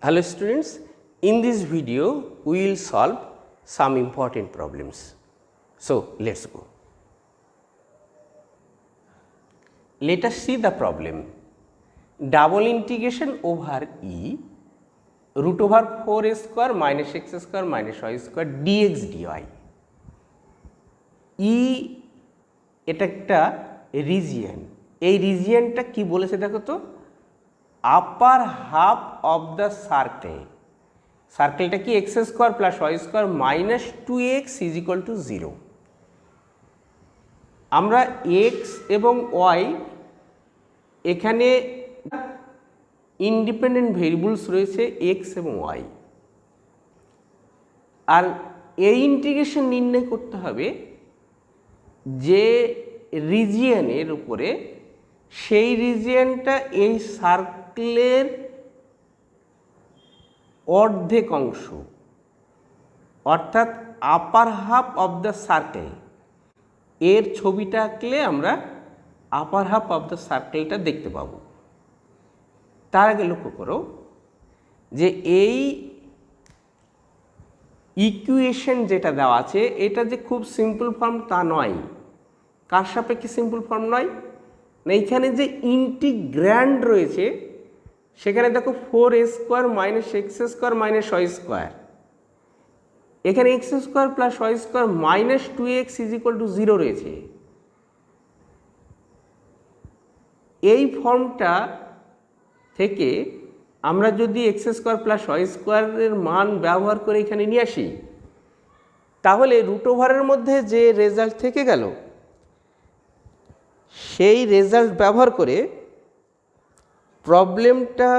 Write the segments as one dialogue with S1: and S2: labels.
S1: Hello students, in this video we will solve some important problems. So, let us go. Let us see the problem. Double integration over e root over 4 square minus x square minus y square dx dy. e এটা একটা region, এই রিজিয়নটা কি বলেছে দেখো তো, upper half of the circle. সার্কেলটা কি x square plus Y square minus 2x is equal to 0। আমরা এক্স এবং ওয়াই এখানে ইন্ডিপেন্ডেন্ট ভেরিয়েবলস রয়েছে এক্স এবং ওয়াই, আর এই ইন্টিগ্রেশন নির্ণয় করতে হবে যে রিজিয়নের উপরে, সেই রিজিয়নটা এই সার্কেলের অর্ধেক অংশ, অর্থাৎ আপার হাফ অফ দ্য সার্কেল। এর ছবিটা আঁকলে আমরা আপার হাফ অফ দ্য সার্কেলটা দেখতে পাবো। তার আগে লক্ষ্য করো যে এই ইকুয়েশন যেটা দেওয়া আছে এটা যে খুব সিম্পল ফর্ম তা নয়। কার সাপেক্ষে সিম্পল ফর্ম নয় না, এইখানে যে ইন্টিগ্র্যান্ড রয়েছে সেখানে দেখো 4 square minus x square minus Y square, এখানে x square plus Y square minus 2x is equal to 0 রয়েছে। এই ফর্মটা থেকে আমরা যদি এক্স স্কোয়ার প্লাস ওয়াই স্কোয়ারের মান ব্যবহার করে এখানে নিয়ে আসি, তাহলে রুট ওভারের মধ্যে যে রেজাল্ট থেকে গেল সেই রেজাল্ট ব্যবহার করে প্রবলেমটা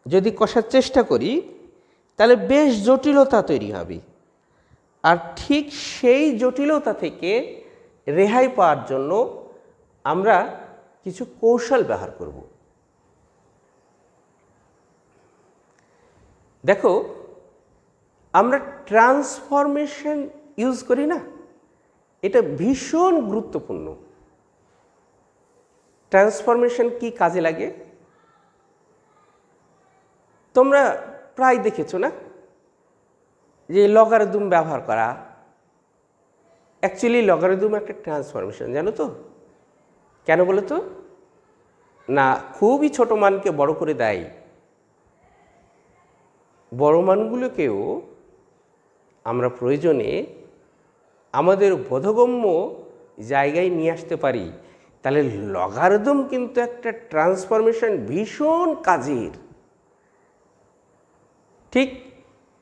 S1: যদি কষার চেষ্টা করি তাহলে বেশ জটিলতা তৈরি হবে। আর ঠিক সেই জটিলতা থেকে রেহাই পাওয়ার জন্য আমরা কিছু কৌশল ব্যবহার করব। দেখো, আমরা ট্রান্সফরমেশন ইউজ করি না, এটা ভীষণ গুরুত্বপূর্ণ। ট্রান্সফরমেশন কি কাজে লাগে তোমরা প্রায় দেখেছো না, যে লগারিদম ব্যবহার করা। অ্যাকচুয়ালি লগারিদম একটা ট্রান্সফরমেশন, জানো তো কেন বলো তো? না, খুবই ছোট মানকে বড় করে দেয়, বড় মানগুলোকেও আমরা প্রয়োজনে আমাদের বোধগম্য জায়গায় নিয়ে আসতে পারি। তাহলে লগারিদম কিন্তু একটা ট্রান্সফরমেশন ভীষণ কাজের। ঠিক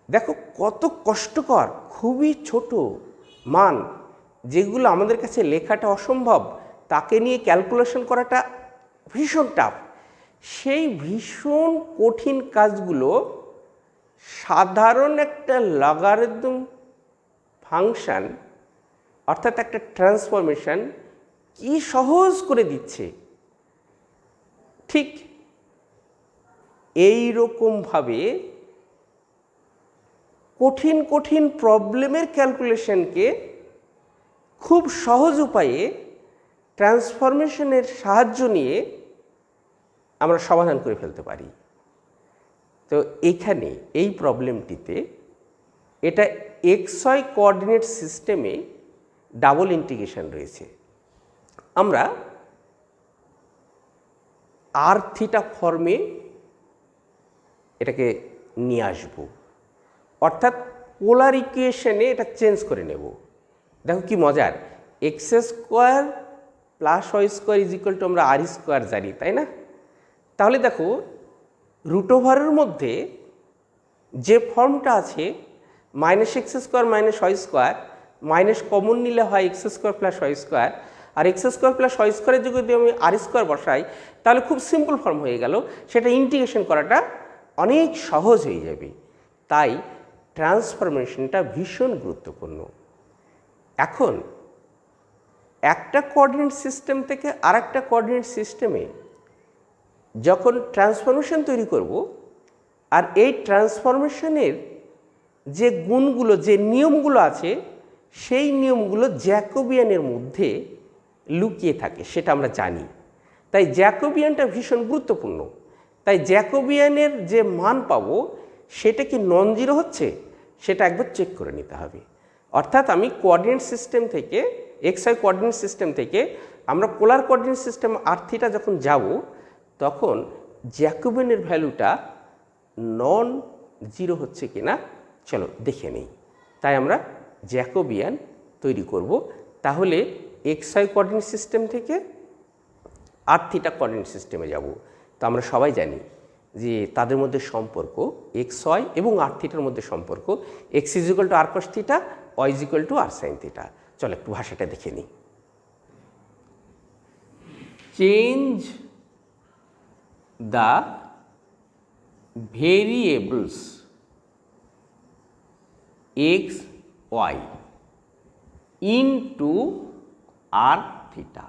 S1: দেখো কত কষ্টকর, খুবই ছোট মান যেগুলো আমাদের কাছে লেখাটা অসম্ভব, তাকে নিয়ে ক্যালকুলেশন করাটা ভীষণ টাফ। সেই ভীষণ কঠিন কাজগুলো সাধারণ একটা লগারিদম ফাংশন অর্থাৎ একটা ট্রান্সফরমেশন কি সহজ করে দিচ্ছে। ঠিক এই রকমভাবে কঠিন কঠিন প্রবলেমের ক্যালকুলেশনকে খুব সহজ উপায়ে ট্রান্সফরমেশনের সাহায্য নিয়ে আমরা সমাধান করে ফেলতে পারি। তো এখানে এই প্রবলেমটিতে এটা XY কোঅর্ডিনেট সিস্টেমে ডাবল ইন্টিগ্রেশন রয়েছে। আমরা আর থিটা ফর্মে এটাকে নিয়ে আসব, অর্থাৎ পোলার ইকুয়েশনে এটা চেঞ্জ করে নেব। দেখো কি মজার, X square plus Y square is equal to আমরা আর স্কোয়ার জানি, তাই না? তাহলে দেখো রুট ওভারের মধ্যে যে ফর্মটা আছে minus x square minus Y square, minus common নিলে হয় x square plus Y square, আর এক্স স্কোয়ার প্লাস ওয়াই স্কোয়ারের যদি আমি আর স্কোয়ার বসাই তাহলে খুব সিম্পল ফর্ম হয়ে গেল, সেটা ইন্টিগ্রেশন করাটা অনেক সহজ হয়ে যাবে। তাই ট্রান্সফরমেশনটা ভীষণ গুরুত্বপূর্ণ। এখন একটা কোঅর্ডিনেট সিস্টেম থেকে আর একটা কোঅর্ডিনেট সিস্টেমে যখন ট্রান্সফরমেশন তৈরি করব, আর এই ট্রান্সফরমেশনের যে গুণগুলো, যে নিয়মগুলো আছে, সেই নিয়মগুলো জ্যাকোবিয়ানের মধ্যে লুকিয়ে থাকে, সেটা আমরা জানি। তাই জ্যাকোবিয়ানটা ভীষণ গুরুত্বপূর্ণ। তাই জ্যাকোবিয়ানের যে মান পাবো সেটা কি নন জিরো হচ্ছে সেটা একবার চেক করে নিতে হবে। অর্থাৎ আমি কোঅর্ডিনেট সিস্টেম থেকে এক্স ওয়াই কোঅর্ডিনেট সিস্টেম থেকে আমরা পোলার কোঅর্ডিনেট সিস্টেম আর থিটা যখন যাব তখন জ্যাকোবিয়ানের ভ্যালুটা নন জিরো হচ্ছে কিনা চলো দেখে নিই। তাই আমরা জ্যাকোবিয়ান তৈরি করব। তাহলে এক্স ওয়াই কোঅর্ডিনেট সিস্টেম থেকে আর থিটা কোঅর্ডিনেট সিস্টেমে যাব। তো আমরা সবাই জানি যে তাদের মধ্যে সম্পর্ক এক্স ওয়াই এবং আর থিটার মধ্যে সম্পর্ক X is equal to R cos theta, Y is equal to R sine theta. চলো একটু ভাষাটা দেখে নিই। Change the variables X Y into R theta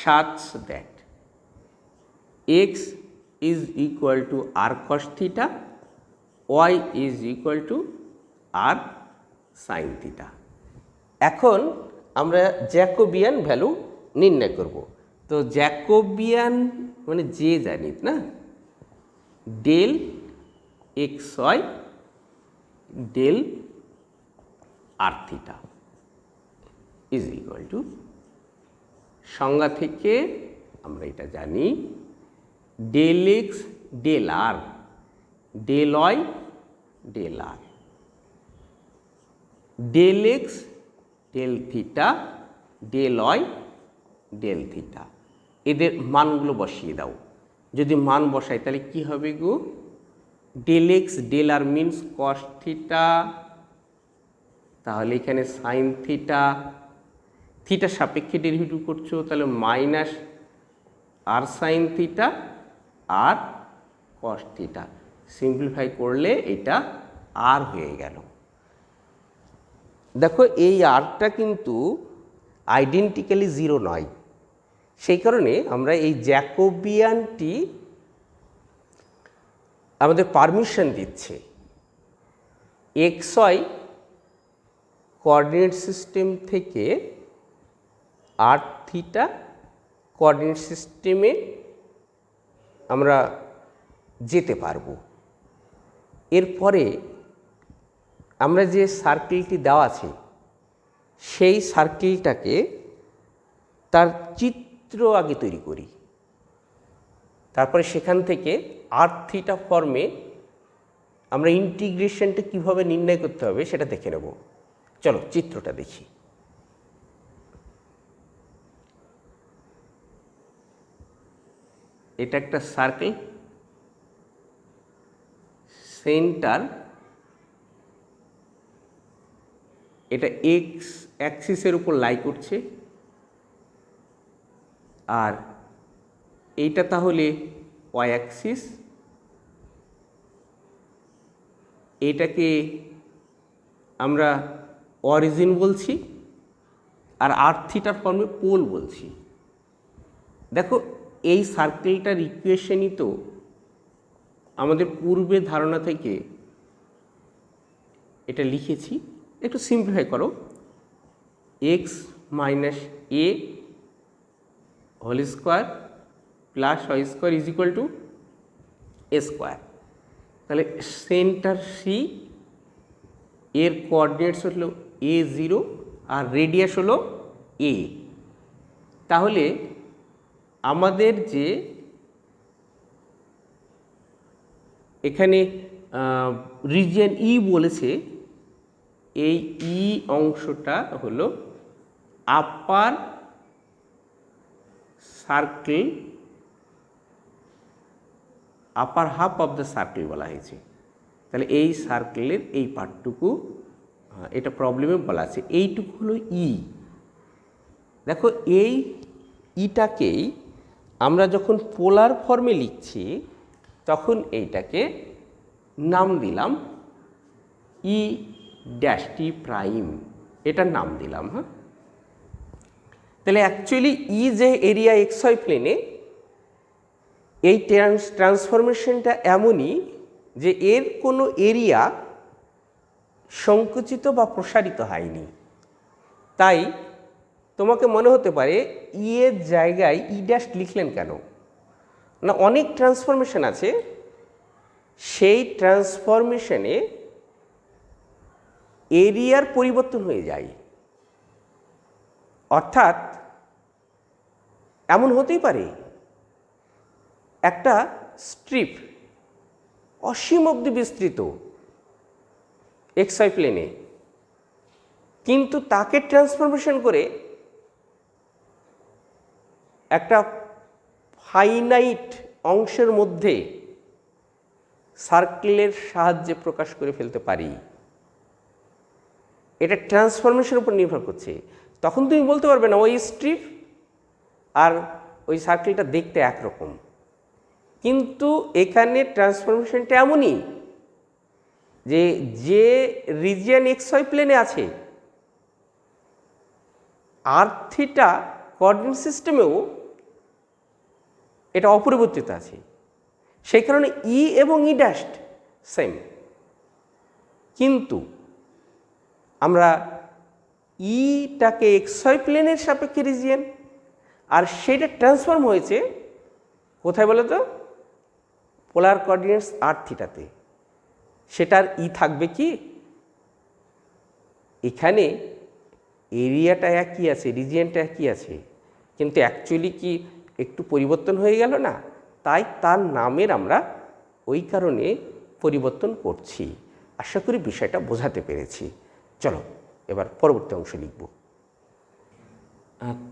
S1: such that x is equal to r cos theta, y is equal to r sin theta। এখন আমরা Jacobian value নির্ণয় করব। তো জ্যাকোবিয়ান মানে যে জানি না, del x y del r theta is equal to, সংজ্ঞা থেকে আমরা এটা জানি, del x del r del y del r, del x del theta del y del theta. এদের মানগুলো বসিয়ে দাও। যদি মান বসাই তাহলে কি হবে গো? ডেল এক্স ডেল আর মিনস কস থিটা, তাহলে এখানে সাইন থিটা, থিটার সাপেক্ষে ডেরিভেটিভ করছো তাহলে মাইনাস আর সাইন থিটা আর কস থিটা। সিম্পলিফাই করলে এটা আর হয়ে গেল। দেখো এই আরটা কিন্তু আইডেন্টিক্যালি জিরো নয়, সেই কারণে আমরা এই জ্যাকোবিয়ানটি আমাদের পারমিশন দিচ্ছে এক্স ওয়াই কোঅর্ডিনেট সিস্টেম থেকে আর থিটা কোঅর্ডিনেট সিস্টেমে আমরা যেতে পারবো। এরপরে আমরা যে সার্কেলটি দেওয়া আছে সেই সার্কেলটাকে তার চিত্র আগে তৈরি করি, তারপরে সেখান থেকে আর থিটা ফর্মে আমরা ইন্টিগ্রেশনটা কীভাবে নির্ণয় করতে হবে সেটা দেখে নেব। চলো চিত্রটা দেখি। এটা একটা সার্কেল, সেন্টার এটা এক্স অ্যাক্সিসের উপর লাই করছে, আর এইটা তাহলে ওয়াই অ্যাক্সিস, এটাকে আমরা অরিজিন বলছি, আর আর থিটার ফর্মে পোল বলছি। দেখো এই সার্কেলটার ইকুয়েশনই তো আমাদের পূর্বে ধারণা থেকে এটা লিখেছি। একটু সিম্পলিফাই করো, X minus A whole square plus Y square is equal to A square. তাহলে সেন্টার সি এর কোঅর্ডিনেটস হলো a0 আর রেডিয়াস হলো a। তাহলে আমাদের যে এখানে রিজিয়ন ই বলেছে, এই ই অংশটা হলো upper circle, upper half of the circle বলা হয়েছে। তাহলে এই সার্কেলের এই পার্টটুকু, এটা প্রবলেমে বলা আছে, এইটুকু হলো ই। দেখো এই ইটাকেই আমরা যখন পোলার ফর্মে লিখছি তখন এইটাকে নাম দিলাম ই ড্যাশ টি প্রাইম, এটার নাম দিলাম। হ্যাঁ, তাহলে অ্যাকচুয়ালি ই যে এরিয়া এক্স ওয়াই প্লেনে, এই ট্রান্সফরমেশনটা এমনই যে এর কোনো এরিয়া সংকুচিত বা প্রসারিত হয়নি। তাই তোমাকে মনে হতে পারে ই এর জায়গায় ই ড্যাশ লিখলেন কেন? না, অনেক ট্রান্সফরমেশন আছে, সেই ট্রান্সফরমেশনে এরিয়ার পরিবর্তন হয়ে যায়। অর্থাৎ এমন হতেই পারে একটা স্ট্রিপ অসীম অবধি বিস্তৃত এক্সওয়াই প্লেনে, কিন্তু তাকে ট্রান্সফরমেশন করে একটা ফাইনাইট অংশের মধ্যে সার্কেলের সাহায্যে প্রকাশ করে ফেলতে পারি। এটা ট্রান্সফরমেশনের উপর নির্ভর করছে। তখন তুমি বলতে পারবে না ওই স্ট্রিপ আর ওই সার্কেলটা দেখতে একরকম, কিন্তু এখানে ট্রান্সফরমেশনটা এমনই যে যে রিজিয়ন এক্সওয়াই প্লেনে আছে আর থিটা কোঅর্ডিনেট সিস্টেমেও এটা অপরিবর্তিত আছে। সেই কারণে ই এবং ই ড্যাশড সেম, কিন্তু আমরা ইটাকে এক্সওয়াই প্লেনের সাপেক্ষে রিজিয়ন, আর সেটা ট্রান্সফর্ম হয়েছে কোথায় বলো তো? পোলার কোঅর্ডিনেটস আর থিটাতে। সেটার ই থাকবে কি? এখানে এরিয়াটা একই আছে, রিজিয়নটা একই আছে, কিন্তু অ্যাকচুয়ালি কি একটু পরিবর্তন হয়ে গেল না? তাই তার নামের আমরা ওই কারণে পরিবর্তন করছি। আশা করি বিষয়টা বোঝাতে পেরেছি। চলো এবার পরবর্তী অংশ লিখব।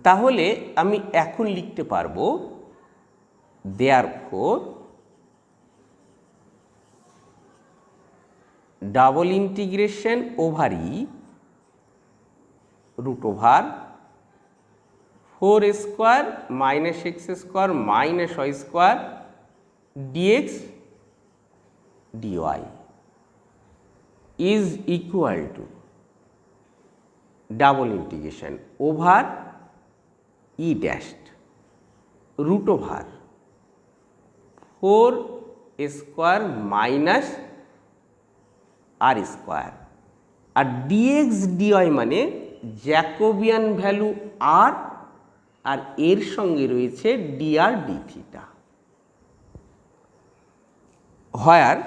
S1: তাহলে আমি এখন লিখতে পারবো therefore double integration over E root over 4 square minus x square minus Y square dx dy is equal to double integration over E dashed root over 4 square minus R square, R dx dy মানে Jacobian value R, R এর সঙ্গে রয়েছে dr D theta. Where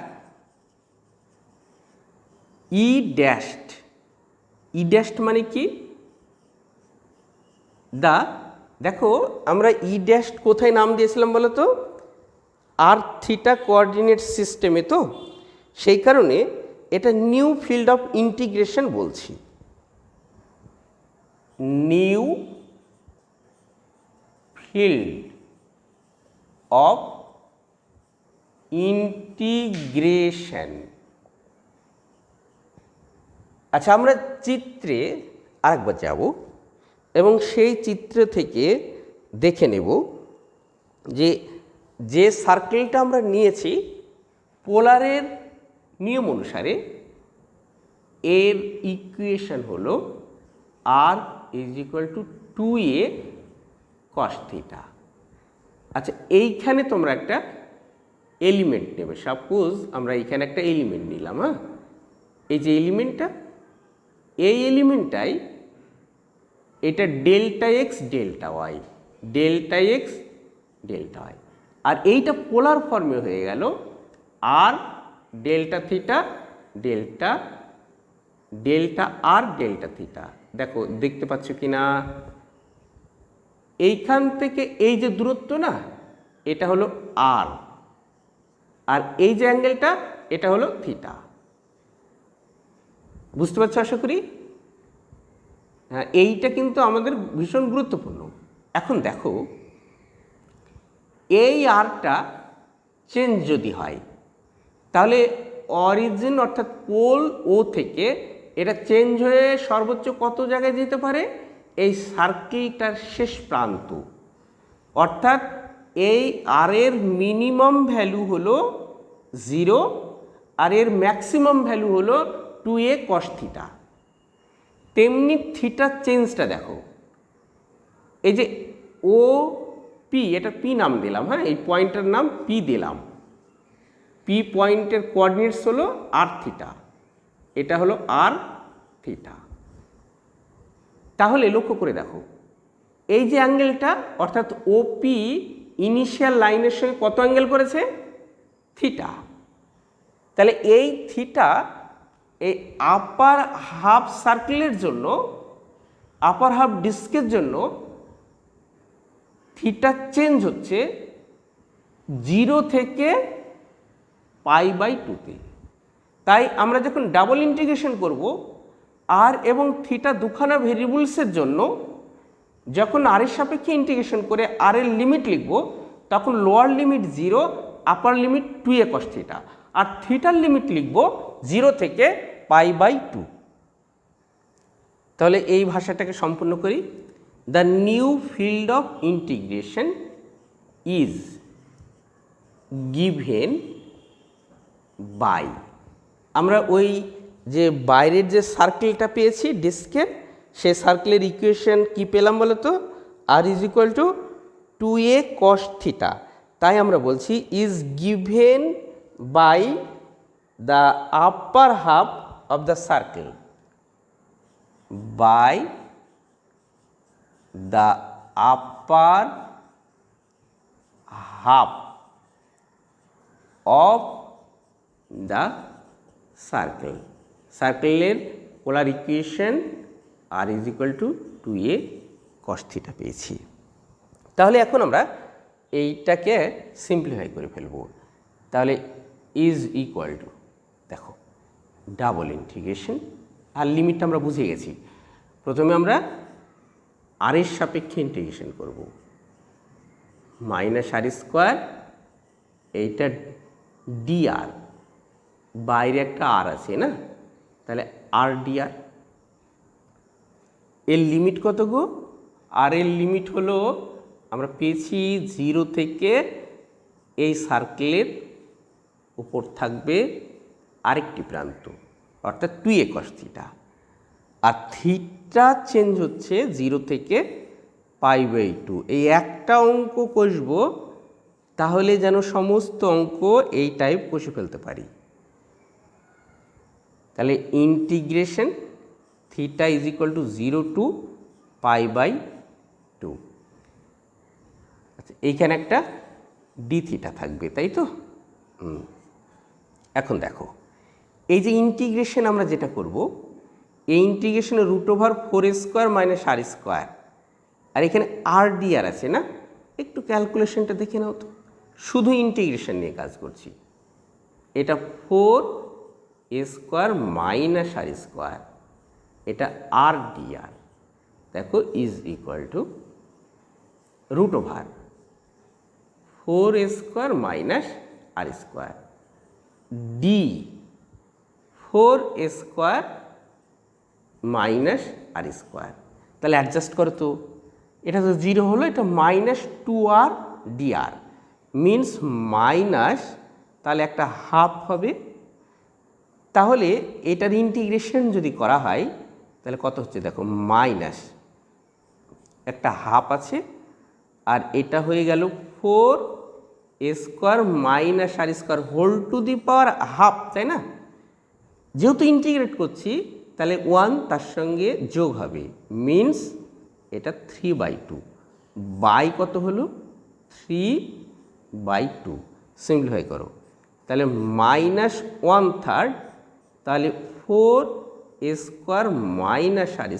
S1: E dashed, E dashed মানে কি? দেখো আমরা ই dashed কোথায় নাম দিয়েছিলাম বলো তো? আর থিটা কোঅর্ডিনেট সিস্টেমে, তো সেই কারণে এটা নিউ ফিল্ড অফ ইন্টিগ্রেশন বলছি। New field of integration. আচ্ছা, আমরা চিত্রে আরেকবার যাব এবং সেই চিত্র থেকে দেখে নেব যে যে সার্কেলটা আমরা নিয়েছি পোলারের নিয়ম অনুসারে এর ইকুয়েশন হলো r is equal to 2a cos theta. আচ্ছা, এইখানে তোমরা একটা এলিমেন্ট নেবে। সাপোজ আমরা এইখানে একটা এলিমেন্ট নিলাম। হ্যাঁ, এই যে এলিমেন্টটা, এই এলিমেন্টটাই এটা delta x delta y, delta x delta y, আর এইটা পোলার ফর্মে হয়ে গেল r delta theta delta delta r delta theta. দেখো দেখতে পাচ্ছ কি না? এইখান থেকে এই যে দূরত্ব না, এটা হলো আর, আর এই যে অ্যাঙ্গেলটা এটা হলো থিটা। বুঝতে পারছো আশা করি? হ্যাঁ, এইটা কিন্তু আমাদের ভীষণ গুরুত্বপূর্ণ। এখন দেখো এই আরটা চেঞ্জ যদি হয় তাহলে অরিজিন অর্থাৎ পোল ও থেকে এটা চেঞ্জ হয়ে সর্বোচ্চ কত জায়গায় যেতে পারে? এই সার্কেলটার শেষ প্রান্ত। অর্থাৎ এই আর এর মিনিমাম ভ্যালু হলো 0 আর এর ম্যাক্সিমাম ভ্যালু হলো 2a cos থিটা। তেমনি থিটার চেঞ্জটা দেখো, এই যে ও পি, এটা পি নাম দিলাম। হ্যাঁ, এই পয়েন্টের নাম পি দিলাম। পি পয়েন্টের কোঅর্ডিনেটস হলো আর থিটা, এটা হলো আর থিটা। তাহলে লক্ষ্য করে দেখো এই যে অ্যাঙ্গেলটা অর্থাৎ ওপি ইনিশিয়াল লাইনের সঙ্গে কত অ্যাঙ্গেল করেছে? থিটা। তাহলে এই থিটা এই আপার হাফ সার্কেলের জন্য, আপার হাফ ডিস্কের জন্য থিটা চেঞ্জ হচ্ছে 0 থেকে π/2-তে। তাই আমরা যখন ডাবল ইন্টিগ্রেশন করব আর এবং থিটা দুখানা ভেরিয়েবলসের জন্য, যখন আর এর সাপেক্ষে ইন্টিগ্রেশন করে আর এর লিমিট লিখব, তখন lower limit 0, upper limit 2a cos theta, আর থিটার লিমিট লিখব 0 থেকে π/2। তাহলে এই ভাষাটাকে সম্পূর্ণ করি। The new field of integration is given by, আমরা ওই যে বাইরের যে সার্কেলটা পেয়েছি ডিস্কের, সেই সার্কেলের ইকুয়েশন কি পেলাম বলো তো? R is equal to 2a cos theta. তাই আমরা বলছি is given by the upper half of the circle, by the upper half of the circle. সার্কেলের polar equation r is equal to 2a cos theta পেয়েছি। তাহলে এখন আমরা এইটাকে simplify করে ফেলব। তাহলে ইজ ইকুয়াল টু, দেখো ডাবল ইন্টিগ্রেশন, আর লিমিটটা আমরা বুঝে গেছি। প্রথমে আমরা আর এর সাপেক্ষে ইন্টিগ্রেশন করব, -r², এইটা dr, বাইরে একটা আর আছে না, তাহলে আর dr। এর লিমিট কত গো? আর এর লিমিট হলো আমরা পেয়েছি 0 থেকে এই সার্কেলের উপর থাকবে আরেকটি প্রান্ত, অর্থাৎ 2a cos থিটা, আর থিটা চেঞ্জ হচ্ছে 0 থেকে π/2। এই একটা অঙ্ক কষব, তাহলে যেন সমস্ত অঙ্ক এই টাইপ কষে ফেলতে পারি। তাহলে integration theta is equal to 0 to π/2। আচ্ছা, এইখানে একটা ডি থিটা থাকবে, তাই তো? এখন দেখো এই যে ইন্টিগ্রেশন আমরা যেটা করব, এই ইন্টিগ্রেশনে √4a² - r², আর এখানে আর dr আছে না, একটু ক্যালকুলেশনটা দেখে নাও তো। শুধু ইন্টিগ্রেশন নিয়ে কাজ করছি। এটা 4a² - r², এটা আর dr, দেখো is equal two √4a² - r², D 4a² - r²। তাহলে অ্যাডজাস্ট করো তো, এটা তো 0 হলো, এটা -2r dr মিনস মাইনাস, তাহলে একটা হাফ হবে। তাহলে এটার ইন্টিগ্রেশন যদি করা হয় তাহলে কত হচ্ছে দেখো, মাইনাস একটা হাফ আছে, আর এটা হয়ে গেল 4a² - r² whole to the power half, তাই না? যেহেতু ইন্টিগ্রেট করছি তাহলে 1 তার সঙ্গে যোগ হবে, মিনস এটা 3/2 বাই কত হলো, 3/2। সিম্পলিফাই করো, তাহলে -1/3, তাহলে 4a² - r²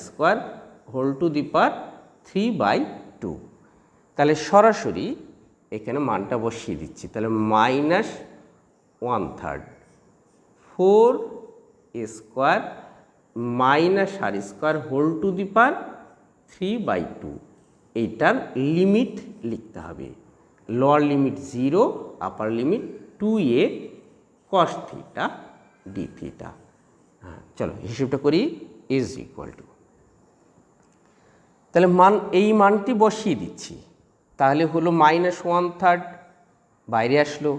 S1: whole to the পাওয়ার 3/2। তাহলে সরাসরি এখানে মানটা বসিয়ে দিচ্ছি, তাহলে -1/3 4a² - r² whole to the পাওয়ার 3/2। এইটার লিমিট লিখতে হবে, lower limit 0, upper limit 2a cos theta d theta. হ্যাঁ, চলো হিসেবটা করি। ইজ ইকুয়াল টু, তাহলে এই মানটি বসিয়ে দিচ্ছি, তাহলে হলো -1/3 বাইরে আসলো,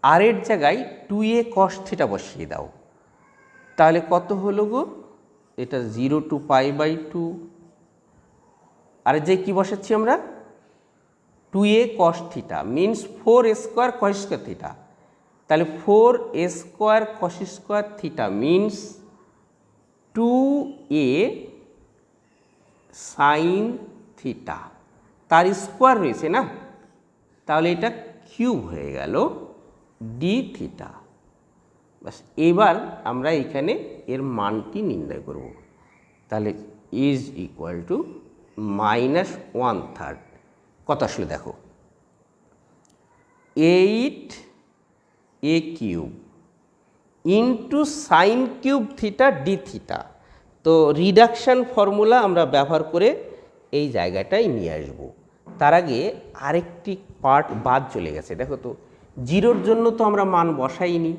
S1: আর এর জায়গায় 2a cos থিটা বসিয়ে দাও, তাহলে কত হলো গো? এটা 0 টু π/2, আর যে কি বসাচ্ছি আমরা, 2a cos theta means 4a² cos² theta, তাহলে 4a² cos² theta means 2a sin theta, তার স্কোয়ার রয়েছে না, তাহলে এটা কিউব হয়ে গেল ডি থিটা। বাস এবার আমরা এখানে এর মানটি নির্ণয় করব। তাহলে ইজ ইকুয়াল টু -1/3 কত আসলে দেখো 8a cube into sign cube theta d theta. তো রিডাকশান ফর্মুলা আমরা ব্যবহার করে এই জায়গাটায় নিয়ে আসব। তার আগে আরেকটি পার্ট বাদ চলে গেছে, দেখো তো জিরোর জন্য তো আমরা মান বসাইনি,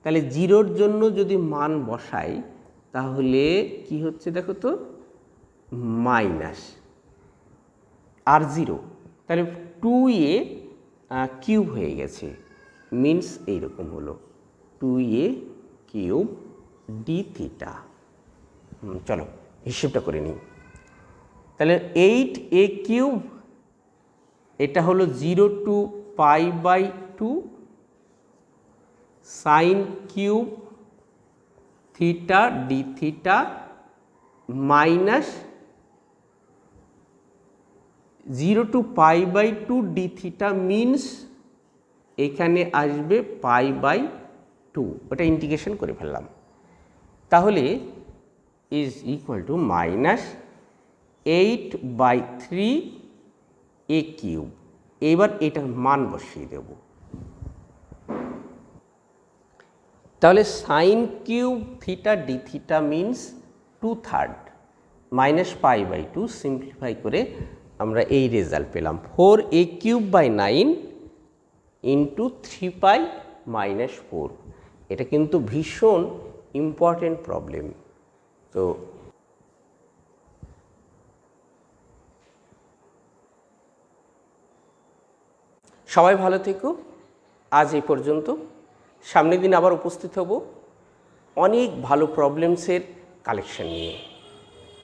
S1: তাহলে জিরোর জন্য যদি মান বসাই তাহলে কি হচ্ছে দেখো তো মাইনাস আর জিরো, তাহলে 2a কিউব হয়ে গেছে, মিনস এইরকম হলো 2a কিউব ডি থিটা। চলো হিসেবটা করে নিই। তাহলে 8a কিউব এটা হলো 0 to π/2 sine cube theta d theta minus 0 to π/2 d theta means এখানে আসবে π/2, ওটা ইন্টিগ্রেশন করে ফেললাম। তাহলে is equal to -8/3 a cube. এবার এটার মান বসিয়ে দেব। তাহলে sine cube theta d theta means 2/3 -π/2, simplify করে আমরা এই রেজাল্ট পেলাম 4a কিউব বাই 9 ইন্টু 3π - 4। এটা কিন্তু ভীষণ ইম্পর্টেন্ট প্রবলেম। তো সবাই ভালো থেকো, আজ এই পর্যন্ত। সামনের দিন আবার উপস্থিত হব অনেক ভালো প্রবলেমসের কালেকশন নিয়ে।